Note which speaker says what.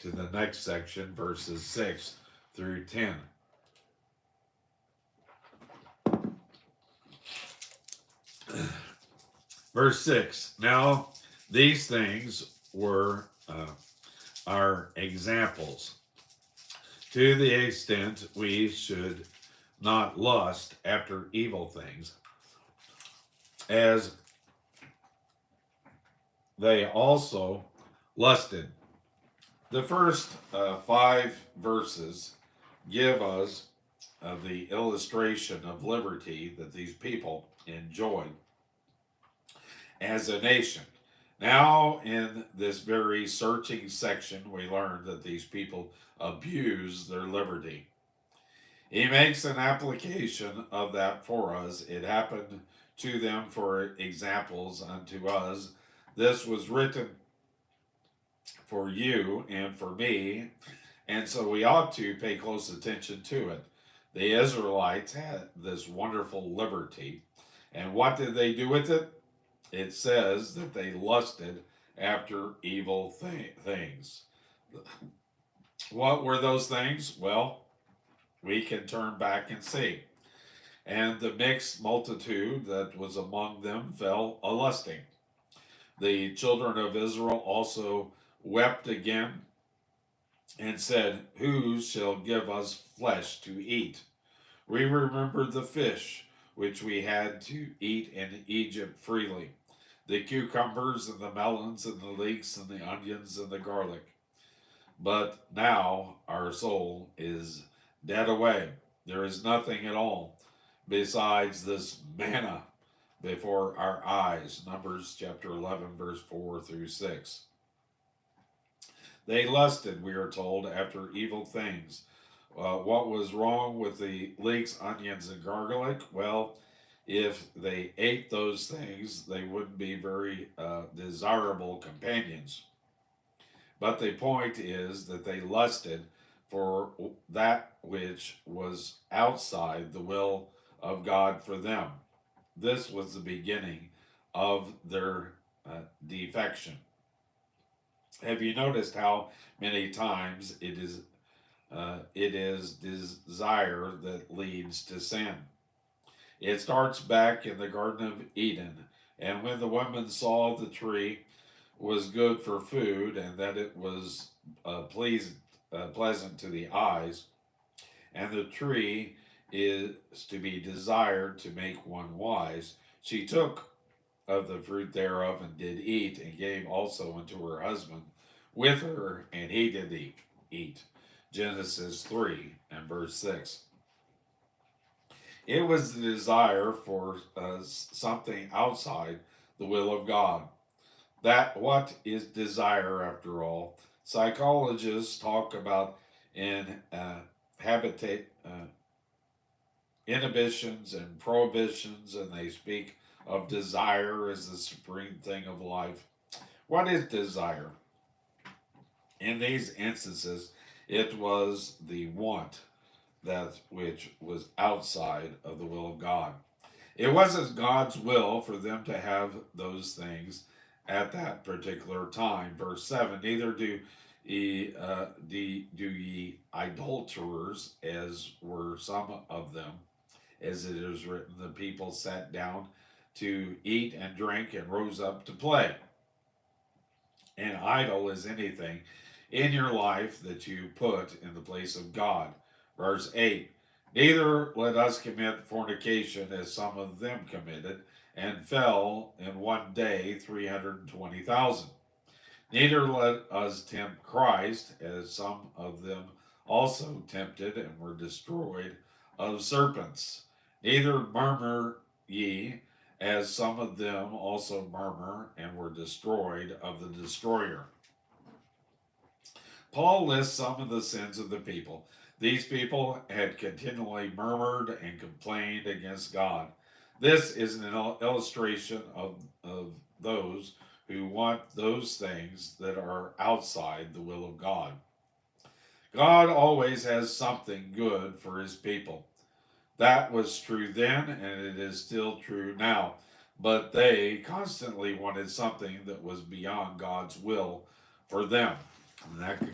Speaker 1: to the next section, verses 6 through 10. Verse 6. Now, these things were our examples, to the extent we should not lust after evil things, as they also lusted. The first 5 verses give us the illustration of liberty that these people enjoyed as a nation. Now, in this very searching section, we learn that these people abuse their liberty. He makes an application of that for us. It happened to them for examples unto us. This was written for you and for me, and so we ought to pay close attention to it. The Israelites had this wonderful liberty, and what did they do with it? It says that they lusted after evil things. What were those things? Well, we can turn back and see. And the mixed multitude that was among them fell a lusting. The children of Israel also wept again and said, who shall give us flesh to eat? We remembered the fish which we had to eat in Egypt freely, the cucumbers and the melons and the leeks and the onions and the garlic. But now our soul is dead away. There is nothing at all besides this manna before our eyes. Numbers chapter 11, verse 4 through 6. They lusted, we are told, after evil things. What was wrong with the leeks, onions, and garlic? Well, if they ate those things, they wouldn't be very desirable companions. But the point is that they lusted for that which was outside the will of God for them. This was the beginning of their defection. Have you noticed how many times it is desire that leads to sin? It starts back in the Garden of Eden, and when the woman saw the tree was good for food, and that it was pleasant to the eyes, and the tree is to be desired to make one wise, she took of the fruit thereof and did eat, and gave also unto her husband with her, and he did eat. Genesis 3 and verse 6. It was the desire for something outside the will of God. That what is desire after all? Psychologists talk about inhibitions and prohibitions, and they speak of desire as the supreme thing of life. What is desire? In these instances, it was the want that which was outside of the will of God. It wasn't God's will for them to have those things at that particular time. Verse 7, neither do ye idolaters, as were some of them, as it is written, the people sat down to eat and drink and rose up to play. An idol is anything in your life that you put in the place of God. Verse 8, neither let us commit fornication as some of them committed, and fell in one day 320,000. Neither let us tempt Christ, as some of them also tempted and were destroyed of serpents. Neither murmur ye, as some of them also murmur and were destroyed of the destroyer. Paul lists some of the sins of the people. These people had continually murmured and complained against God. This is an illustration of those who want those things that are outside the will of God. God always has something good for his people. That was true then, and it is still true now. But they constantly wanted something that was beyond God's will for them. And that